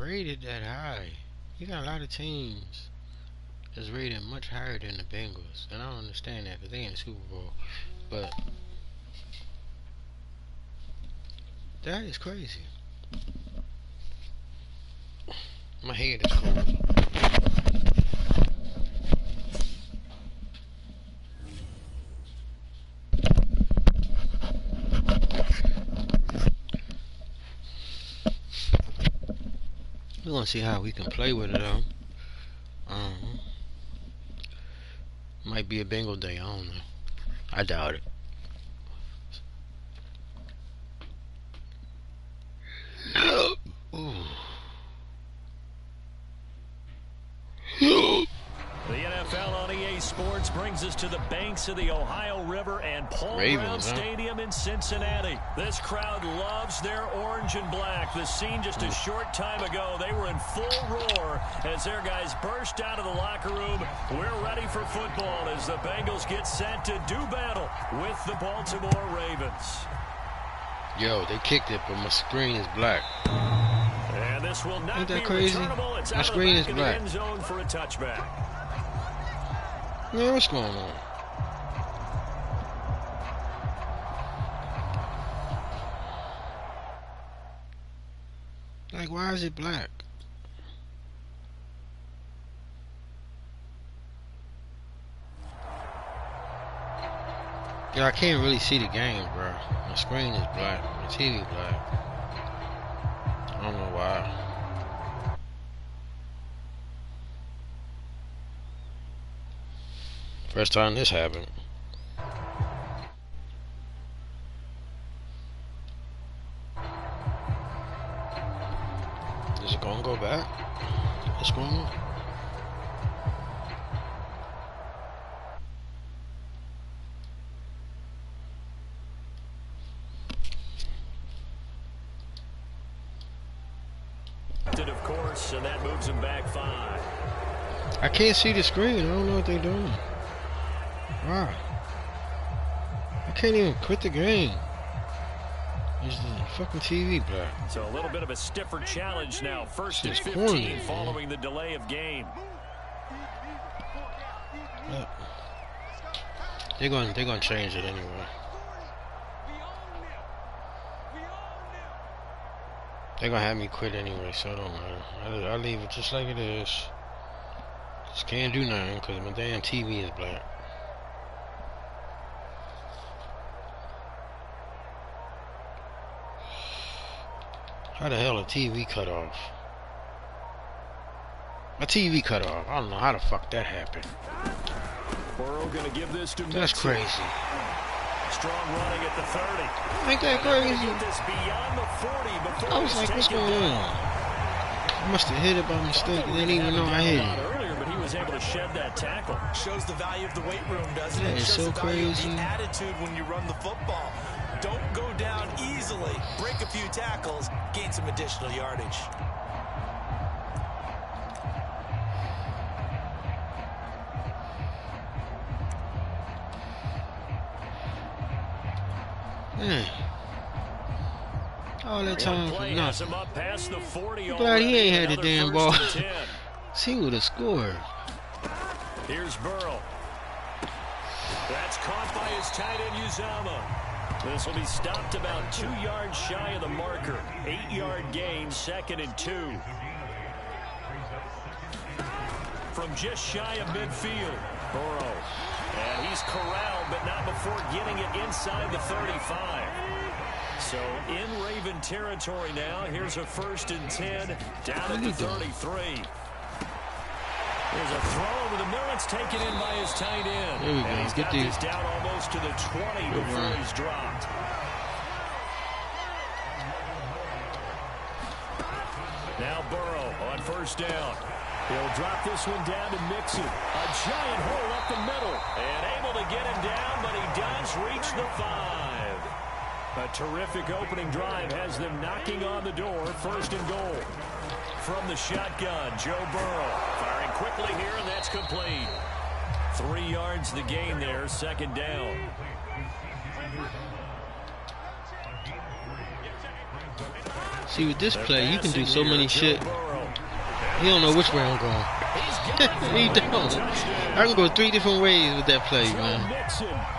rated that high. You got a lot of teams that's rated much higher than the Bengals, and I don't understand that because they in the Super Bowl. But that is crazy. My head is cold. We're gonna see how we can play with it though. Might be a Bengal day, I don't know. I doubt it. The NFL on EA Sports brings us to the banks of the Ohio River and Paul Brown Stadium in Cincinnati. This crowd loves their orange and black. The scene just a short time ago, they were in full roar as their guys burst out of the locker room. We're ready for football as the Bengals get set to do battle with the Baltimore Ravens. Yo, they kicked it, but my screen is black. And this will not Ain't that be crazy? returnable. It's My out screen of the is back black. of the end zone for a touchback. Man, what's going on? Like, why is it black? Yeah, I can't really see the game, bro. My screen is black. My TV black. I don't know why. First time this happened. Is it gonna go back? What's going on? Of course, and that moves him back 5. I can't see the screen. I don't know what they're doing. Wow. I can't even quit the game. Is the fucking TV black? So a little bit of a stiffer challenge now. First and 15 corny, following the delay of game. They're gonna change it anyway. They're gonna have me quit anyway, so it don't matter. I'll leave it just like it is. Just can't do nothing because my damn TV is black. How the hell a TV cut off? My TV cut off. I don't know how the fuck that happened. Burrow gonna give this to That's crazy. Strong running at the 30. Ain't that crazy? This beyond the 40 before I was like, what's going on? I must have hit it by mistake. I didn't even know I hit it. Earlier, but he was able to shed that tackle. Shows the value of the weight room, doesn't it? That is so crazy. The attitude when you run the football. Don't go down easily. Break a few tackles, gain some additional yardage. Man. All that time for nothing. I'm glad he ain't had the damn ball. See, he would have scored. Here's Burrow. That's caught by his tight end Uzama. This will be stopped about 2 yards shy of the marker. 8-yard gain, 2nd and 2. From just shy of midfield, Burrow. And he's corralled, but not before getting it inside the 35. So in Raven territory now. Here's a 1st and 10 down at the 33. There's a throw over the middle. It's taken in by his tight end. There we go. And he's got this down almost to the 20 before he's dropped. Now Burrow on 1st down. He'll drop this one down to Mixon. A giant hole up the middle. And able to get him down, but he does reach the 5. A terrific opening drive has them knocking on the door. 1st and goal. From the shotgun, Joe Burrow firing quickly here, and that's complete. 3 yards the gain there, 2nd down. See, with this play, you can do so many shit He don't know which way I'm going. He don't. I can go 3 different ways with that play, man.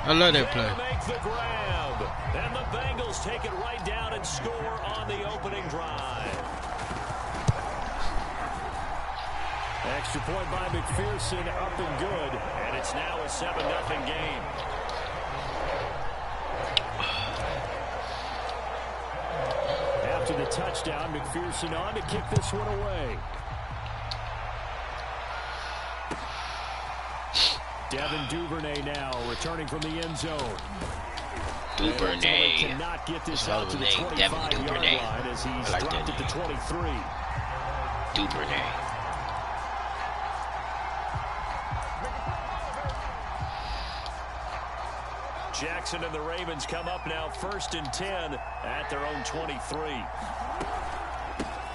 I love that play. And the Bengals take it right down and score on the opening drive. Extra point by McPherson, up and good. And it's now a 7-0 game. After the touchdown, McPherson on to kick this one away. Devin Duvernay now returning from the end zone. Duvernay. Cannot get this out to the 25-yard line as he's dropped at the 23. Duvernay. Jackson and the Ravens come up now 1st and 10 at their own 23.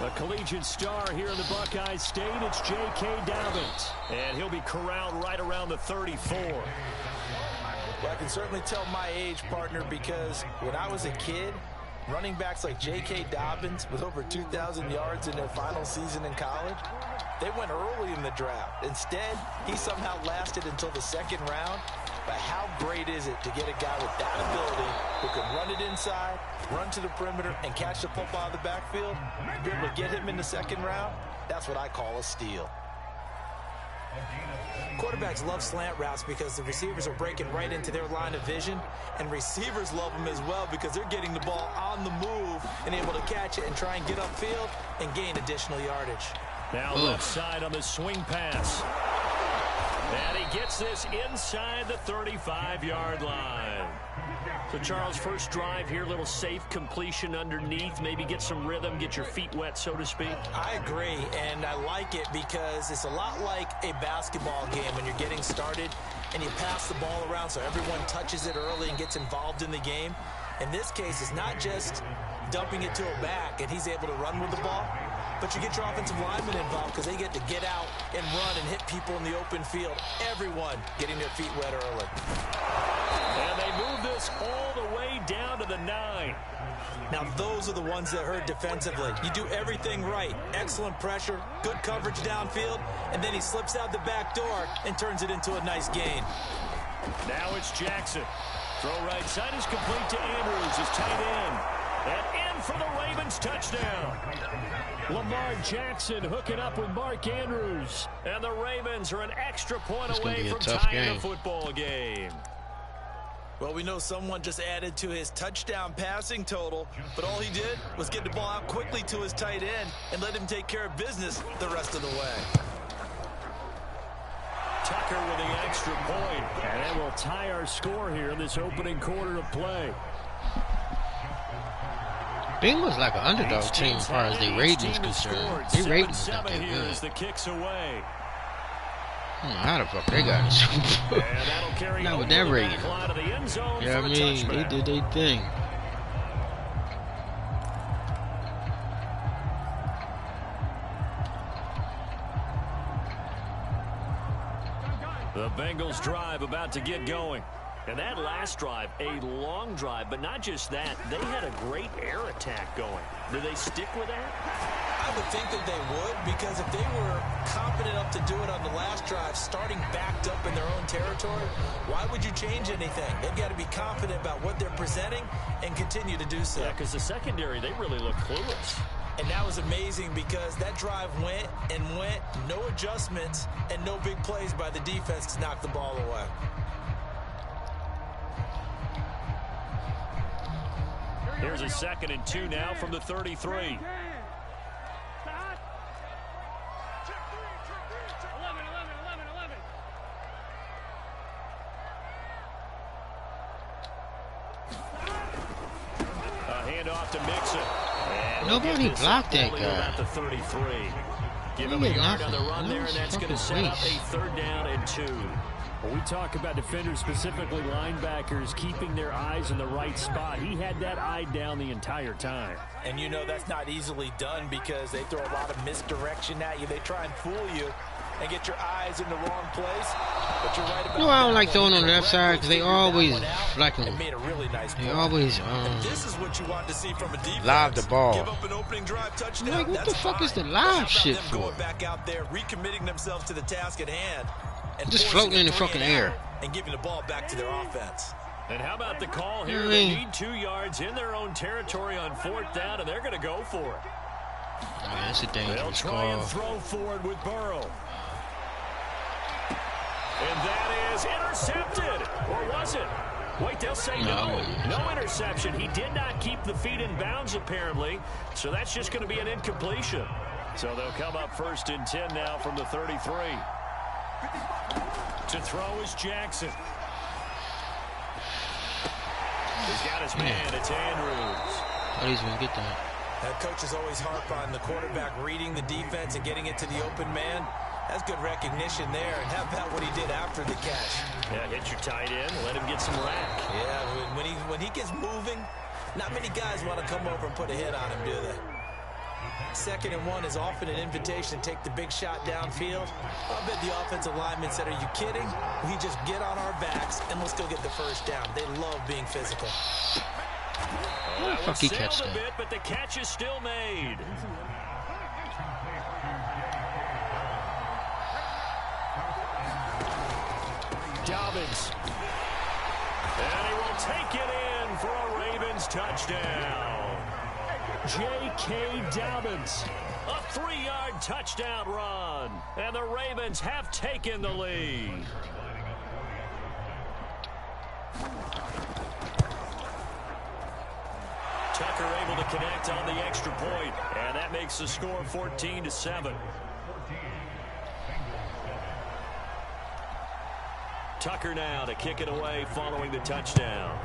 A collegiate star here in the Buckeye State, it's J.K. Dobbins. And he'll be corralled right around the 34. Well, I can certainly tell my age, partner, because when I was a kid, running backs like J.K. Dobbins with over 2,000 yards in their final season in college, they went early in the draft. Instead, he somehow lasted until the 2nd round. But how great is it to get a guy with that ability who can run it inside, run to the perimeter, and catch the football out of the backfield? Be able to get him in the 2nd round? That's what I call a steal. Quarterbacks love slant routes because the receivers are breaking right into their line of vision, and receivers love them as well because they're getting the ball on the move and able to catch it and try and get upfield and gain additional yardage. Now left side on the swing pass. And he gets this inside the 35-yard line. So, Charles, first drive here, little safe completion underneath. Maybe get some rhythm, get your feet wet, so to speak. I agree, and I like it because it's a lot like a basketball game when you're getting started and you pass the ball around so everyone touches it early and gets involved in the game. In this case, it's not just dumping it to a back and he's able to run with the ball, but you get your offensive linemen involved because they get to get out and run and hit people in the open field. Everyone getting their feet wet early. And they move this all the way down to the 9. Now, those are the ones that hurt defensively. You do everything right. Excellent pressure, good coverage downfield, and then he slips out the back door and turns it into a nice gain. Now it's Jackson. Throw right side is complete to Andrews, his tight end. And in for the Ravens touchdown. Lamar Jackson hooking up with Mark Andrews. And the Ravens are an extra point away from tying the football game. Well, we know someone just added to his touchdown passing total, but all he did was get the ball out quickly to his tight end and let him take care of business the rest of the way. Tucker with the extra point, and that will tie our score here in this opening quarter of play. Bengals like an underdog team as far as their ratings concerned. Their ratings not that good. As the kicks away. How the fuck they got it? Not with that rating. Yeah, I mean, they did their thing. The Bengals drive about to get going. And that last drive, a long drive, but not just that, they had a great air attack going. Do they stick with that? I would think that they would, because if they were confident enough to do it on the last drive, starting backed up in their own territory, why would you change anything? They've got to be confident about what they're presenting and continue to do so. Yeah, because the secondary, they really look clueless. And that was amazing because that drive went and went, no adjustments, and no big plays by the defense to knock the ball away. Here's a 2nd and 2 now from the 33. A handoff to Mixon. Nobody blocked that guy. At the 33. Give him a yard on the run there, and that's going to set up a 3rd down and 2. Well, we talk about defenders, specifically linebackers, keeping their eyes in the right spot. He had that eye down the entire time. And you know that's not easily done because they throw a lot of misdirection at you. They try and fool you. and get your eyes in the wrong place. But you're right about I don't like throwing on the left side because they always flapping. and made a really nice They play. always This is what you want to see from a defense. live the ball. Give up an opening drive touchdown. Like, what That's the fuck fine. is the But live how about shit them for? going back out there, recommitting themselves to the task at hand, and Just forcing floating in a the fucking 3-and-out air. and giving the ball back to their offense. And how about the call here? Yeah. They need 2 yards in their own territory on 4th down, and they're going to go for it. Yeah, that's a They'll dangerous try call. and throw forward with Burrow. And that is intercepted. Or was it? Wait, they'll say no. No interception. He did not keep the feet in bounds, apparently. So that's just going to be an incompletion. So they'll come up 1st and 10 now from the 33. To throw is Jackson. He's got his man. It's Andrews. Oh, he's going to get that. That coach is always harp on the quarterback reading the defense and getting it to the open man. That's good recognition there. And how about what he did after the catch? Yeah, hit your tight end. Let him get some rack. Yeah, when he gets moving, not many guys want to come over and put a hit on him, do they? 2nd and 1 is often an invitation to take the big shot downfield. I bet the offensive lineman said, are you kidding? We just get on our backs and let's go get the 1st down. They love being physical. How the fuck he catch Sailed a that? bit, but the catch is still made. Dobbins. And he will take it in for a Ravens touchdown. J.K. Dobbins. A 3-yard touchdown run. And the Ravens have taken the lead. Tucker able to connect on the extra point, and that makes the score 14-7. Tucker now to kick it away following the touchdown.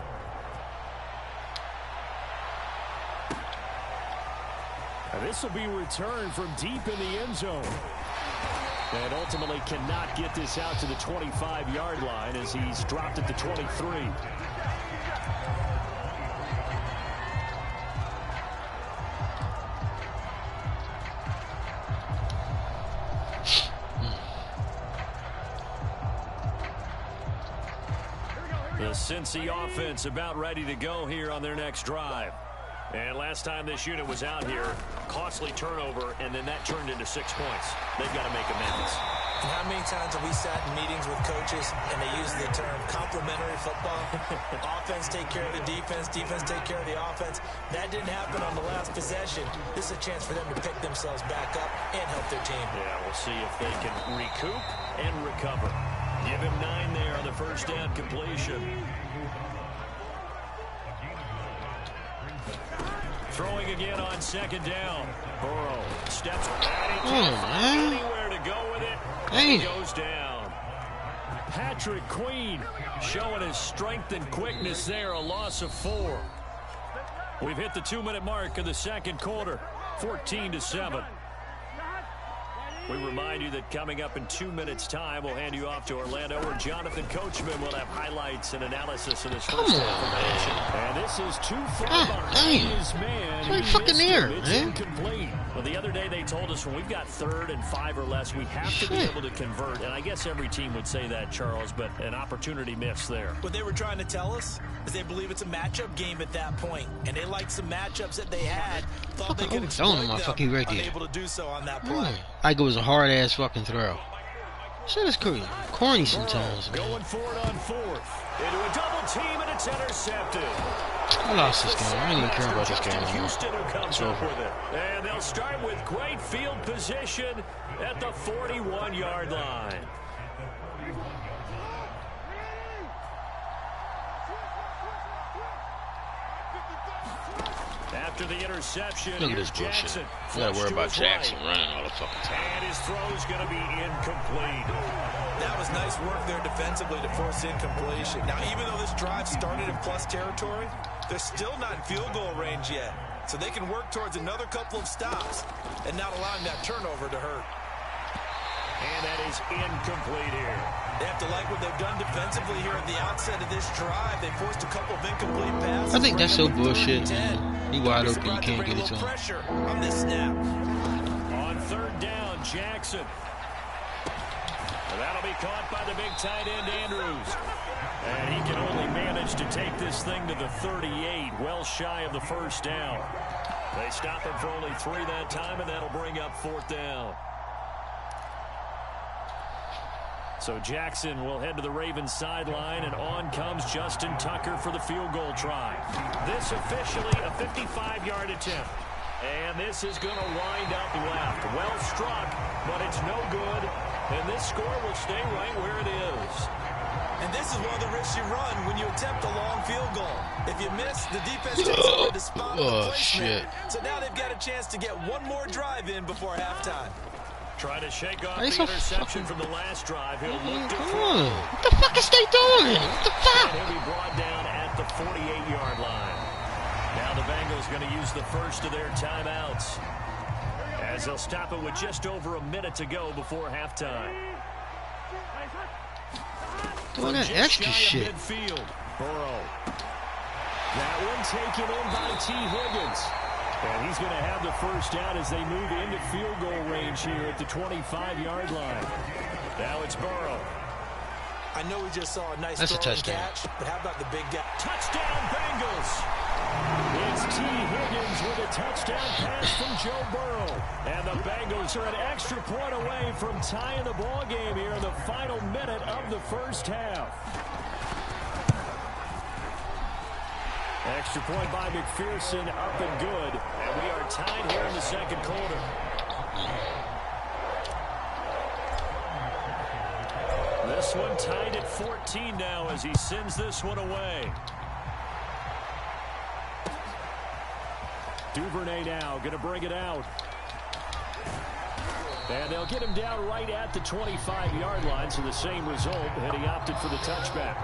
And this will be returned from deep in the end zone. And ultimately cannot get this out to the 25-yard line as he's dropped at the 23. The Cincy offense about ready to go here on their next drive. And last time this unit was out here, costly turnover, and then that turned into 6 points. They've got to make amends. And how many times have we sat in meetings with coaches and they use the term complementary football? Offense take care of the defense, defense take care of the offense. That didn't happen on the last possession. This is a chance for them to pick themselves back up and help their team. Yeah, we'll see if they can recoup and recover. Give him 9 there on the 1st down completion. Throwing again on 2nd down. Burrow steps and he can't find anywhere to go with it. He goes down. Patrick Queen showing his strength and quickness there. A loss of 4. We've hit the 2-minute mark of the 2nd quarter. 14-7. We remind you that coming up in 2 minutes' time, we'll hand you off to Orlando, where Jonathan Coachman will have highlights and analysis of this first half of action. And this is too far behind his man. It's right fucking near, It's man. incomplete. Well, the other day they told us when we've got 3rd and 5 or less, we have to be able to convert. And I guess every team would say that, Charles, but an opportunity missed there. What they were trying to tell us is they believe it's a matchup game at that point, and they liked some matchups that they had. Thought they could exploit them. Unable to do so on that play. I go was a hard ass fucking throw. Shit is corny sometimes, man. Going for it on 4th. Into a double team, and it's intercepted. I lost this game. I don't even care about this game anymore. Houston who comes It's up over. with it. And they'll start with great field position at the 41-yard line. After the interception, Look at this here's bullshit. Jackson. You gotta worry about Flush to his Jackson right. running all the fucking time. And his throw's going to be incomplete. That was nice work there defensively to force incompletion. Now, even though this drive started in plus territory, they're still not in field goal range yet. So they can work towards another couple of stops and not allowing that turnover to hurt. And that is incomplete here. They have to like what they've done defensively here at the outset of this drive. They forced a couple of incomplete passes. I think that's so bullshit, 10. man. He wide open, you Surprised to can't bring get a it to little him. pressure on this snap. On 3rd down, Jackson. And that'll be caught by the big tight end, Andrews. And he can only manage to take this thing to the 38, well shy of the first down. They stop him for only 3 that time, and that'll bring up 4th down. So Jackson will head to the Ravens sideline, and on comes Justin Tucker for the field goal try. This officially a 55-yard attempt. And this is going to wind up left. Well struck, but it's no good. And this score will stay right where it is. And this is one of the risks you run when you attempt a long field goal. If you miss, the defense takes over the spot of the placement. So now they've got a chance to get one more drive in before halftime. Try to shake off the interception from the last drive. He'll look to throw. What the fuck is they doing? What the fuck? And he'll be brought down at the 48-yard line. Now the Bengals going to use the first of their timeouts, as they'll stop it with just over a minute to go before halftime. Doing that extra shit. Midfield, Burrow. That one taken in by T. Higgins. And he's going to have the first down as they move into field goal range here at the 25-yard line. Now it's Burrow. I know we just saw a nice touchdown catch, but how about the big guy? Touchdown, Bengals! It's T. Higgins with a touchdown pass from Joe Burrow. And the Bengals are an extra point away from tying the ball game here in the final minute of the first half. Extra point by McPherson, up and good. And we are tied here in the second quarter. This one tied at 14 now as he sends this one away. Duvernay now going to bring it out. And they'll get him down right at the 25-yard line, so the same result, and he opted for the touchback.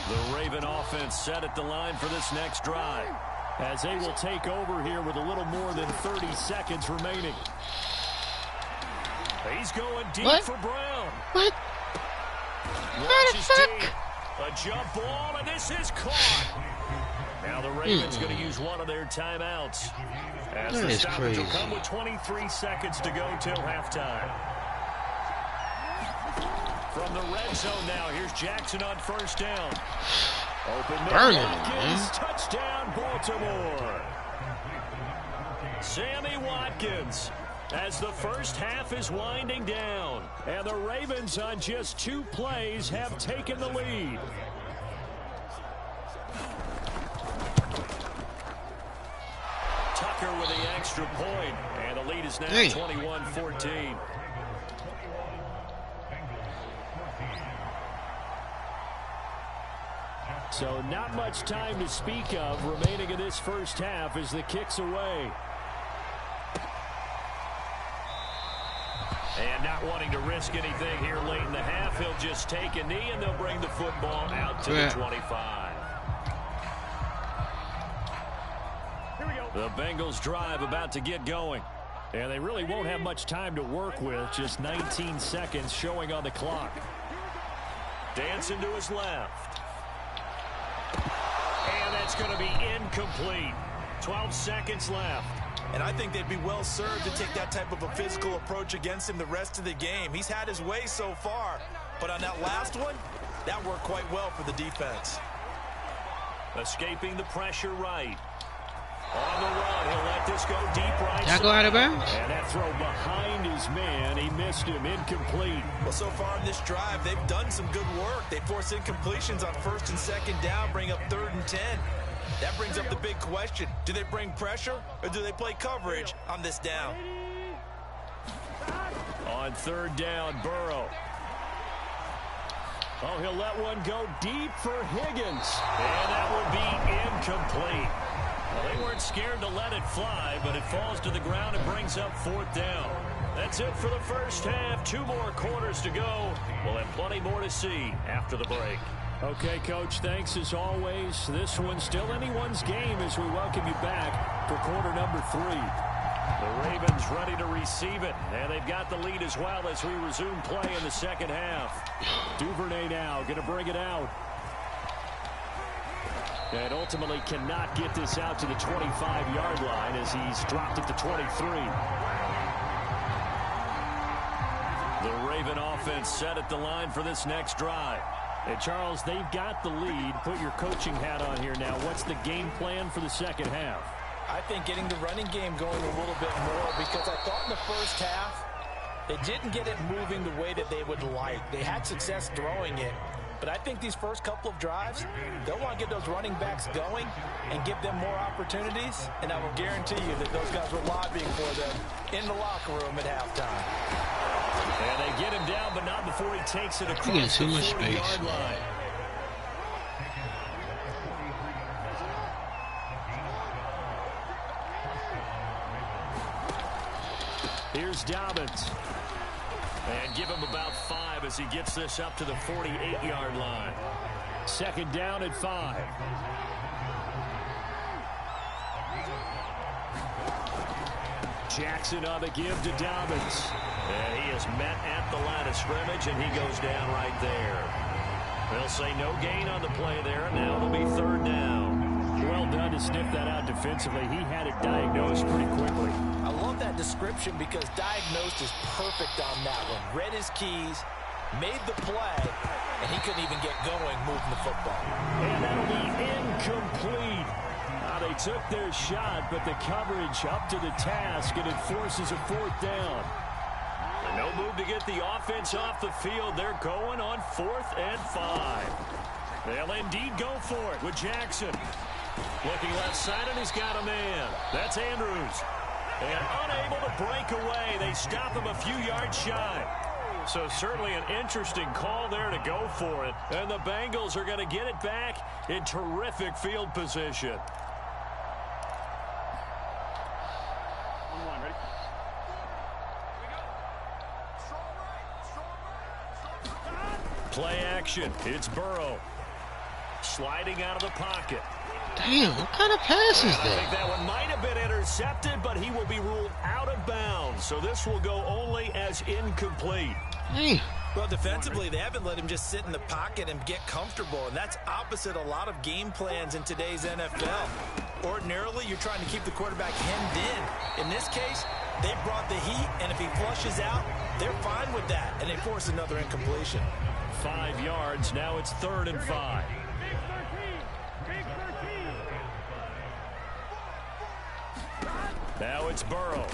The Raven offense set at the line for this next drive, as they will take over here with a little more than 30 seconds remaining. He's going deep for Brown. What? Watch his deep. A jump ball, and this is caught. Now the Ravens going to use one of their timeouts, as the stoppage will come with 23 seconds to go till halftime. From the red zone now, here's Jackson on first down. Open Watkins, touchdown Baltimore. Sammy Watkins, as the first half is winding down, and the Ravens on just 2 plays have taken the lead. Tucker with the extra point, and the lead is now 21-14. So not much time to speak of remaining in this first half as the kick's away. And not wanting to risk anything here late in the half, he'll just take a knee and they'll bring the football out to the 25. Here we go. The Bengals drive about to get going. And they really won't have much time to work with, just 19 seconds showing on the clock. Dancing to his left. And that's going to be incomplete. 12 seconds left. And I think they'd be well served to take that type of a physical approach against him the rest of the game. He's had his way so far. But on that last one, that worked quite well for the defense. Escaping the pressure right. On the run, he'll let this go deep right. Tackle out of bounds. And that throw behind his man, he missed him, incomplete. Well, so far in this drive, they've done some good work. They force incompletions on first and second down, bring up 3rd and 10. That brings up the big question. Do they bring pressure or do they play coverage on this down? On 3rd down, Burrow. Oh, he'll let one go deep for Higgins. And that will be incomplete. Well, they weren't scared to let it fly, but it falls to the ground and brings up 4th down. That's it for the first half. 2 more quarters to go. We'll have plenty more to see after the break. Okay, Coach, thanks as always. This one's still anyone's game as we welcome you back for quarter number 3. The Ravens ready to receive it, and they've got the lead as well as we resume play in the second half. Duvernay now going to bring it out. And ultimately cannot get this out to the 25-yard line as he's dropped it to 23. The Raven offense set at the line for this next drive. And Charles, they've got the lead. Put your coaching hat on here now. What's the game plan for the second half? I think getting the running game going a little bit more, because I thought in the first half they didn't get it moving the way that they would like. They had success throwing it, but I think these first couple of drives, they'll want to get those running backs going and give them more opportunities, and I will guarantee you that those guys were lobbying for them in the locker room at halftime. And they get him down, but not before he takes it across the 40-yard line. Here's Dobbins. And give him about 5 as he gets this up to the 48-yard line. Second down at 5. Jackson on the give to Dobbins. And he is met at the line of scrimmage, and he goes down right there. They'll say no gain on the play there, and now it'll be third down. Well done to sniff that out defensively. He had it diagnosed pretty quickly. I love that description because diagnosed is perfect on that one. Read his keys, made the play, and he couldn't even get going moving the football. And that'll be incomplete. They took their shot, but the coverage up to the task, and it forces a fourth down. No move to get the offense off the field. They're going on 4th and 5. They'll indeed go for it with Jackson. Looking left side, and he's got a man. That's Andrews. And unable to break away. They stop him a few yards shy. So certainly an interesting call there to go for it. And the Bengals are going to get it back in terrific field position. Play action. It's Burrow. Sliding out of the pocket. Damn, what kind of pass is I think that one might have been intercepted, but he will be ruled out of bounds. So this will go only as incomplete. Hey. Well, defensively, they haven't let him just sit in the pocket and get comfortable, and that's opposite a lot of game plans in today's NFL. Ordinarily, you're trying to keep the quarterback hemmed in. In this case, they brought the heat, and if he flushes out, they're fine with that, and they force another incompletion. 5 yards. Now it's 3rd and 5. Now it's Burrow.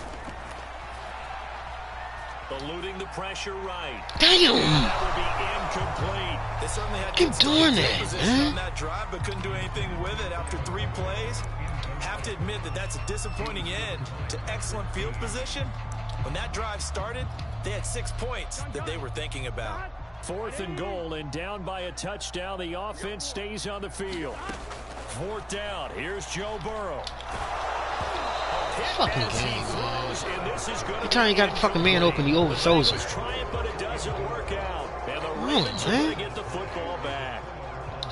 Eluding the pressure right. Damn! That will be incomplete. They certainly had Keep doing that, man. On that drive, but couldn't do anything with it after 3 plays. Have to admit that that's a disappointing end to excellent field position. When that drive started, they had 6 points that they were thinking about. 4th and goal, and down by a touchdown. The offense stays on the field. 4th down. Here's Joe Burrow. Fucking game, man. Every time you got the fucking man open, he overthrows him. But it doesn't work out. And the Ravens are going to get the football back.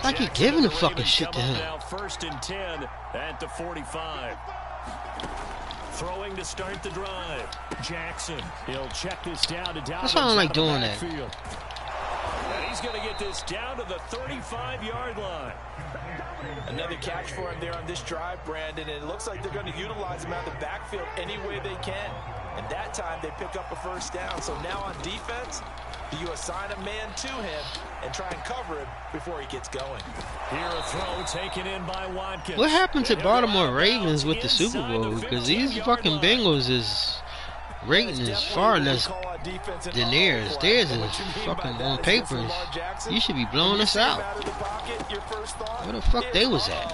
Like you're giving the fucking shit to him. Now 1st and 10 at the 45. Throwing to start the drive. Jackson. He'll check this down to Dobbins. That's why I don't like doing that. And he's going to get this down to the 35-yard line. Another catch for him there on this drive, Brandon, and it looks like they're going to utilize him out of the backfield any way they can. And that time they pick up a 1st down. So now on defense, do you assign a man to him and try and cover him before he gets going? Here a throw taken in by Watkins. What happened to Baltimore Ravens with the Super Bowl? Because these fucking Bengals is rating is far less than theirs. Theirs is fucking on papers. You should be blowing us out. Where the fuck they was at?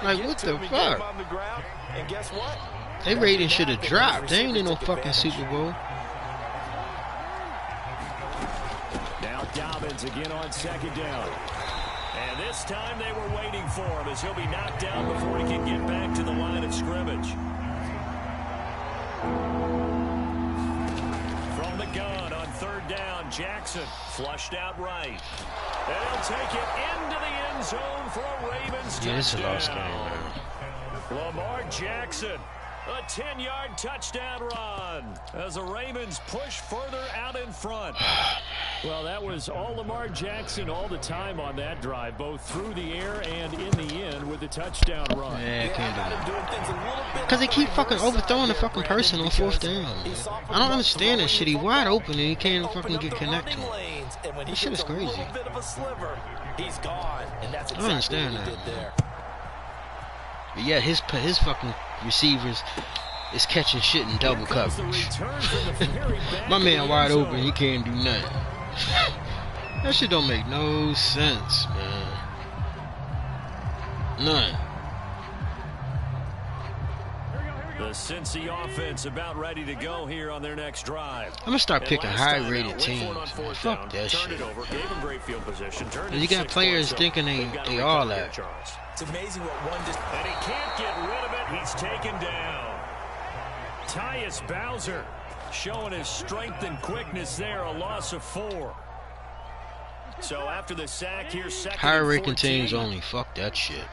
Like, what the fuck? And guess what? They rating should have dropped. They ain't in no fucking Super Bowl. Now Dobbins again on 2nd down. And this time they were waiting for him as he'll be knocked down before he can get back to the line of scrimmage. From the gun on 3rd down, Jackson flushed out right. And he'll take it into the end zone for a Ravens touchdown. This is a lost game, man. Lamar Jackson, a 10-yard touchdown run as the Ravens push further out in front. Well, that was all Lamar Jackson all the time on that drive, both through the air and in the end with a touchdown run. Yeah, can't do that. Because they keep fucking overthrowing the fucking person on 4th down. Man. I don't understand that shit. He's wide open and he can't fucking get connected. This shit is crazy. I don't understand that. But yeah, his fucking receivers is catching shit in double coverage. My man wide open, he can't do nothing. That shit don't make no sense, man. None. The Cincy offense about ready to go here on their next drive. I'm gonna start picking high-rated teams. Fuck that shit. You got players thinking they all that. It's amazing what one just... And he can't get rid of it. He's taken down. Tyus Bowser showing his strength and quickness there. A loss of 4. So after the sack here, second high-rated teams only. Fuck that shit.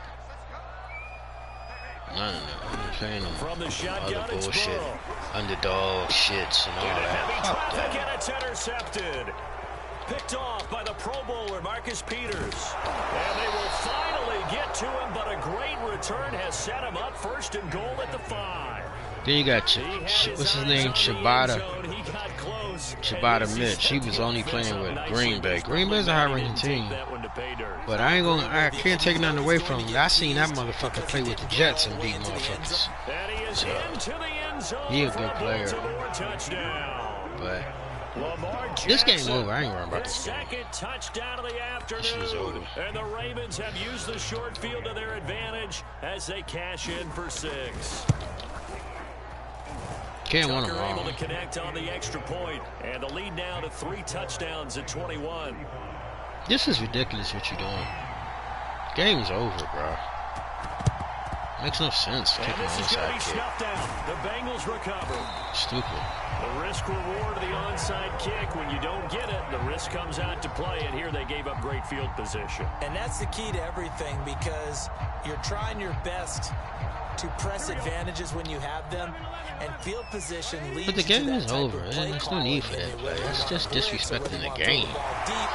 I don't know. I'm playing them from the shotgun, other bullshit, underdog shits and all that. Fuck that. And it's intercepted. Picked off by the Pro Bowler Marcus Peters. And they will finally get to him, but a great return has set him up 1st and goal at the 5. Then you got what's his name? Shabata Mitch. He was only playing with Green Bay. Green Bay's a high-ranking team, but I can't take nothing away from him. I seen that motherfucker play with the Jets and beat motherfuckers. So he a good player, but this game over. I ain't worried about this game. This shit's over. And the Ravens have used the short field to their advantage as they cash in for 6. Can't win them able all. to connect on the extra point, and the lead now to 3 touchdowns at 21. This is ridiculous what you're doing. Game's over, bro. Makes no sense. Kicking an onside kick. The Bengals recover. Stupid. The risk reward of the onside kick. When you don't get it, the risk comes out to play, and here they gave up great field position. And that's the key to everything, because you're trying your best to press advantages when you have them, and field position leads. But the game is over, man. There's no need for that play. That's just disrespecting the game. Deep,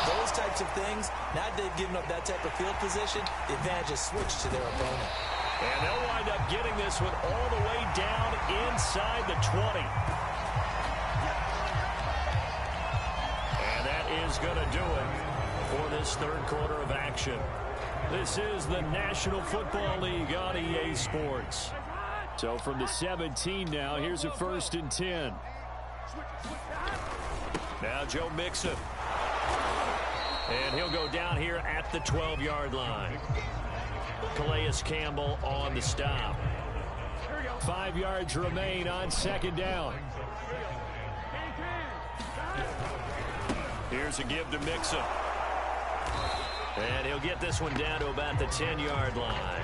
those types of things. Now that they've given up that type of field position, the advantage is switched to their opponent. And they'll wind up getting this one all the way down inside the 20. And that is going to do it for this 3rd quarter of action. This is the National Football League on EA Sports. So from the 17 now, here's a 1st and 10. Now Joe Mixon. And he'll go down here at the 12-yard line. Calais Campbell on the stop. 5 yards remain on 2nd down. Here's a give to Mixon. And he'll get this one down to about the 10-yard line.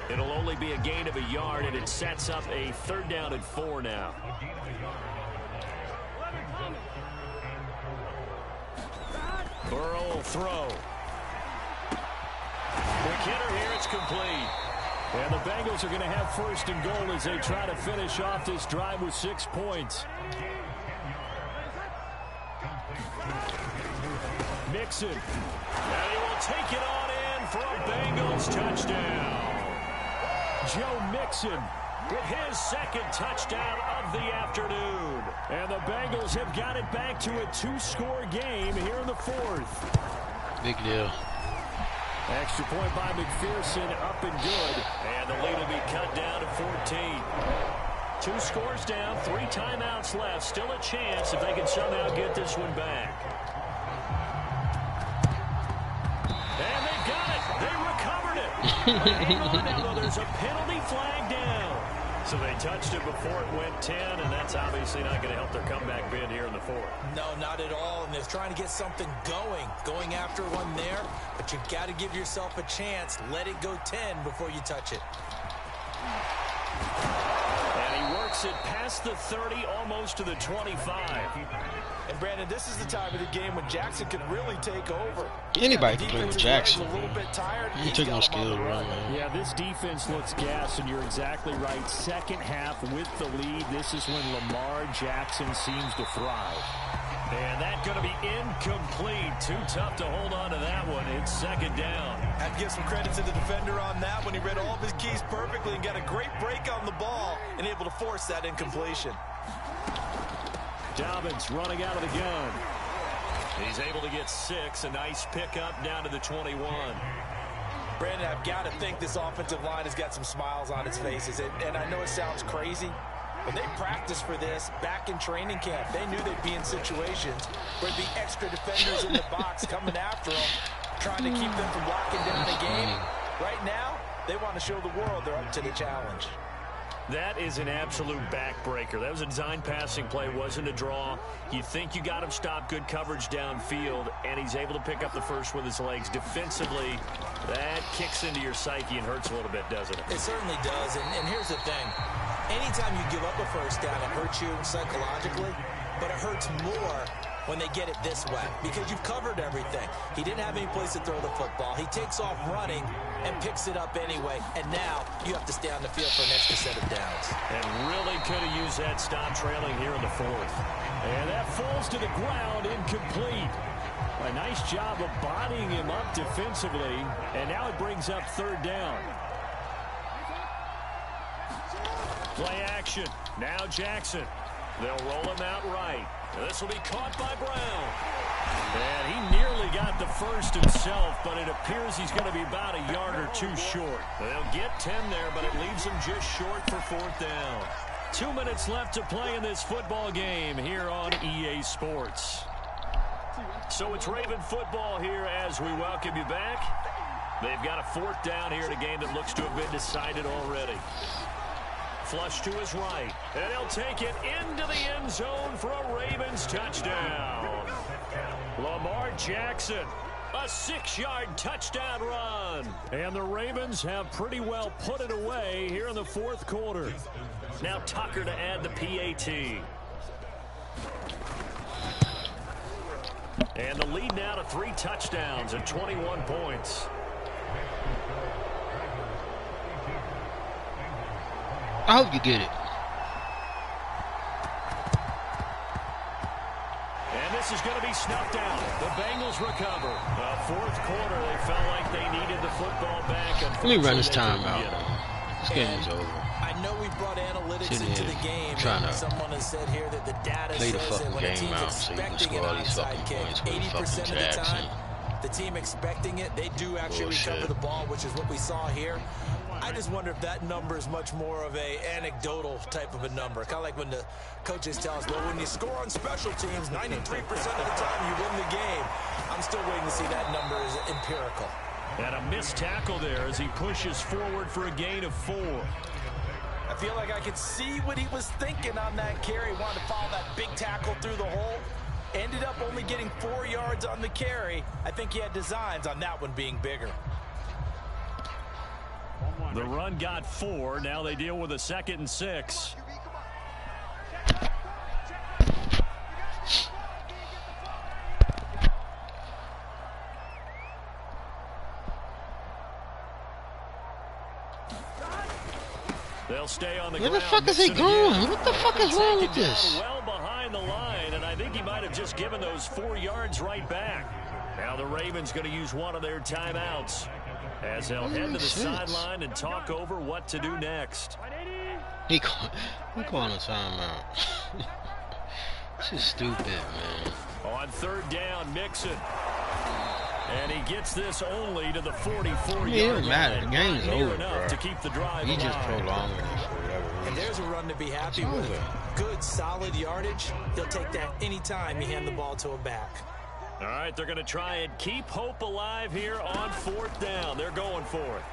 It'll only be a gain of a yard, and it sets up a 3rd down and 4 now. Burrow will throw. McKinnon here, it's complete. And the Bengals are going to have 1st and goal as they try to finish off this drive with 6 points. Mixon. And he will take it on in for a Bengals touchdown. Joe Mixon with his 2nd touchdown of the afternoon. And the Bengals have got it back to a 2-score game here in the 4th. Big deal. Extra point by McPherson, up and good. And the lead will be cut down to 14. 2 scores down, 3 timeouts left. Still a chance if they can somehow get this one back. And they got it. They recovered it. Hang on now, though. There's a penalty flag down. So they touched it before it went 10, and that's obviously not going to help their comeback bid here in the 4th. No, not at all. And they're trying to get something going after one there. But you've got to give yourself a chance. Let it go 10 before you touch it. And he works it past the 30, almost to the 25. And Brandon, this is the time of the game when Jackson can really take over. Anybody can play with Jackson. A little bit tired. You take no skill around, man. Yeah, this defense looks gassed, and you're exactly right. 2nd half with the lead. This is when Lamar Jackson seems to thrive. And that's going to be incomplete. Too tough to hold on to that one. It's second down. I'd give some credit to the defender on that one. He read all of his keys perfectly and got a great break on the ball and able to force that incompletion. Dobbins running out of the gun. He's able to get 6. A nice pickup down to the 21. Brandon, I've got to think this offensive line has got some smiles on its faces. And I know it sounds crazy, but they practiced for this back in training camp. They knew they'd be in situations where there'd be extra defenders in the box coming after them, trying to keep them from locking down the game. Right now, they want to show the world they're up to the challenge. That is an absolute backbreaker. That was a design passing play, wasn't a draw. You think you got him stopped, good coverage downfield, and he's able to pick up the first with his legs. Defensively, that kicks into your psyche and hurts a little bit, doesn't it? It certainly does, and here's the thing. Anytime you give up a first down, it hurts you psychologically, but it hurts more when they get it this way because you've covered everything. He didn't have any place to throw the football. He takes off running and picks it up anyway, and now you have to stay on the field for an extra set of downs. And really could have used that stop trailing here in the 4th. And that falls to the ground, incomplete. A nice job of bodying him up defensively, and now it brings up 3rd down. Play action. Now Jackson. They'll roll him out right. This will be caught by Brown. And he nearly got the first himself, but it appears he's going to be about a yard or 2 short. They'll get 10 there, but it leaves him just short for 4th down. 2 minutes left to play in this football game here on EA Sports. So it's Raven football here as we welcome you back. They've got a 4th down here in a game that looks to have been decided already. Flush to his right, and he'll take it into the end zone for a Ravens touchdown. Lamar Jackson, a 6-yard touchdown run. And the Ravens have pretty well put it away here in the 4th quarter. Now Tucker to add the PAT. And the lead now to 3 touchdowns and 21 points. I hope you get it. And this is going to be snuffed out. The Bengals recover. The 4th quarter, they felt like they needed the football back. Let me run this time out. This game is over. I know we brought analytics into the game. Trying to someone has said here that the data play the says that fucking when a game team's out so you can expecting score an all these onside fucking kick, points with 80% of the fucking time, the team expecting it, they do actually recover the ball, which is what we saw here. I just wonder if that number is much more of a anecdotal type of a number. Kind of like when the coaches tell us, well, when you score on special teams, 93% of the time you win the game. I'm still waiting to see that number is empirical. And a missed tackle there as he pushes forward for a gain of 4. I feel like I could see what he was thinking on that carry. Wanted to follow that big tackle through the hole. Ended up only getting 4 yards on the carry. I think he had designs on that one being bigger. The run got 4. Now they deal with a 2nd and 6. They'll stay on the ground. Where the fuck is he going? What the fuck is wrong with this? Well behind the line, and I think he might have just given those 4 yards right back. Now the Ravens going to use one of their timeouts as they'll head to the sideline and talk over what to do next. He calling a timeout. This is stupid, man. On 3rd down, Mixon. And he gets this only to the 44-yard line. It doesn't matter. The game is over, bro. To keep the drive He just alive. prolonging it for whatever reason. And there's a run to be happy with. Good, solid yardage. He'll take that anytime you hand the ball to a back. All right, they're going to try and keep hope alive here on 4th down. They're going for it.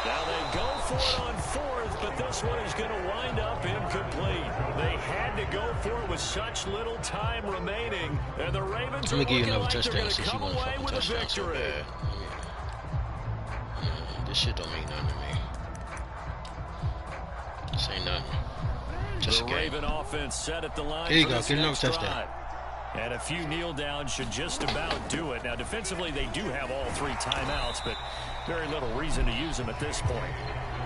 Now they go for it on 4th, but this one is going to wind up incomplete. They had to go for it with such little time remaining, and the Ravens are looking like they're going to come away with a victory. This shit don't mean nothing to me. This ain't nothing. Just a the game. Raven offense set at the line. Here you go, get another touchdown. And a few kneel downs should just about do it. Now, defensively, they do have all 3 timeouts, but very little reason to use them at this point.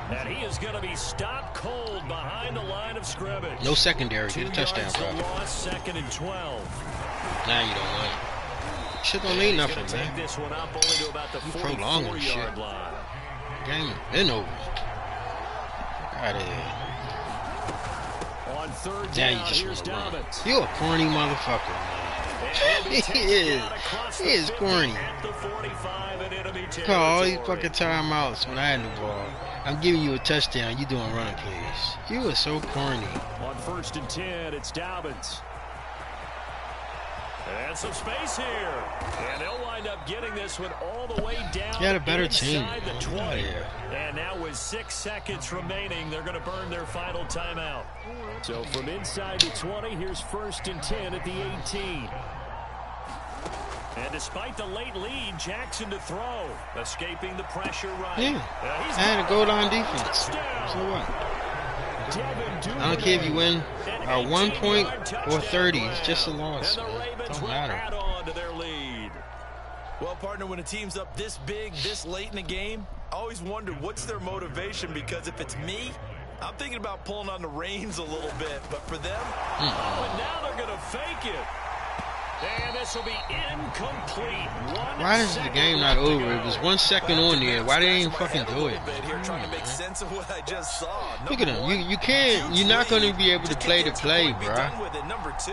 And he is going to be stopped cold behind the line of scrimmage. No secondary. Get a touchdown, bro. Loss, 2nd and 12. Now you don't win. Shit don't mean nothing, man. Take this one up only to about the 44-yard line. Game been over. Out of here. On 3rd Now down, you just here's want to run. Dobbins. You a corny motherfucker, man. He is corny. Call all these fucking timeouts when I had the ball. I'm giving you a touchdown. You doing running plays. You are so corny. On 1st and 10, it's Dobbins. And some space here. And they'll wind up getting this one all the way down. You had a better team. The 20. And now with 6 seconds remaining, they're going to burn their final timeout. So from inside the 20, here's 1st and 10 at the 18. And despite the late lead, Jackson to throw. Escaping the pressure right. Yeah. I had a goal line defense. So what? I don't care if you win 1 point or 30. It's just a loss. It don't matter. Well, partner, when a team's up this big, this late in the game, I always wonder what's their motivation, because if it's me, I'm thinking about pulling on the reins a little bit. But for them, and now they're going to fake it. And this will be incomplete. Why is the game not over? It was 1 second on there. Why they ain't fucking do it? Trying to make sense of what I just saw. Look at them. You can't. You're not going to be able to play the play, bro. Number 2.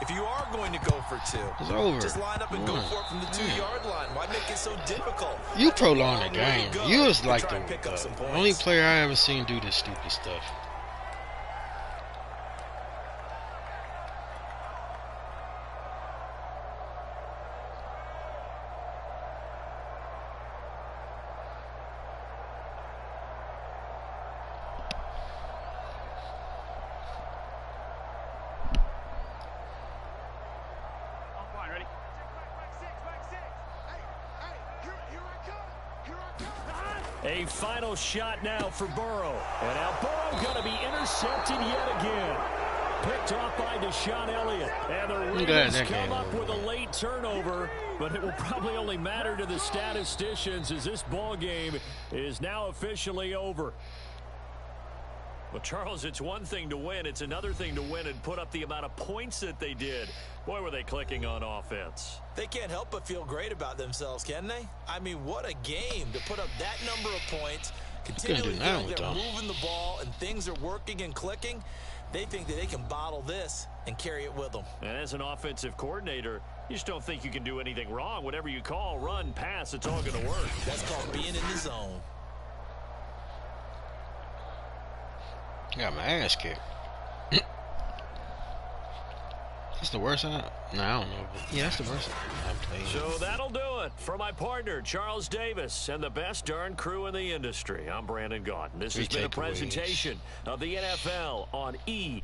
If you are going to go for 2, it's over. Just line up and go for it from the 2-yard line. Why make it so difficult? You prolong the game. You was like the only player I ever seen do this stupid stuff. A final shot now for Burrow. And now Burrow going to be intercepted yet again. Picked off by Deshaun Elliott. And the Ravens come up with a late turnover, but it will probably only matter to the statisticians as this ball game is now officially over. Well, Charles, it's one thing to win. It's another thing to win and put up the amount of points that they did. Boy, were they clicking on offense. They can't help but feel great about themselves, can they? I mean, what a game to put up that number of points, continually feeling they're moving the ball and things are working and clicking. They think that they can bottle this and carry it with them. And as an offensive coordinator, you just don't think you can do anything wrong. Whatever you call, run, pass, it's all going to work. That's called being in the zone. I got my ass kicked. That's the worst I don't know. But yeah, that's the worst I've played. So that'll do it for my partner, Charles Davis, and the best darn crew in the industry. I'm Brandon Gaudin. This has been a presentation of the NFL on ESPN.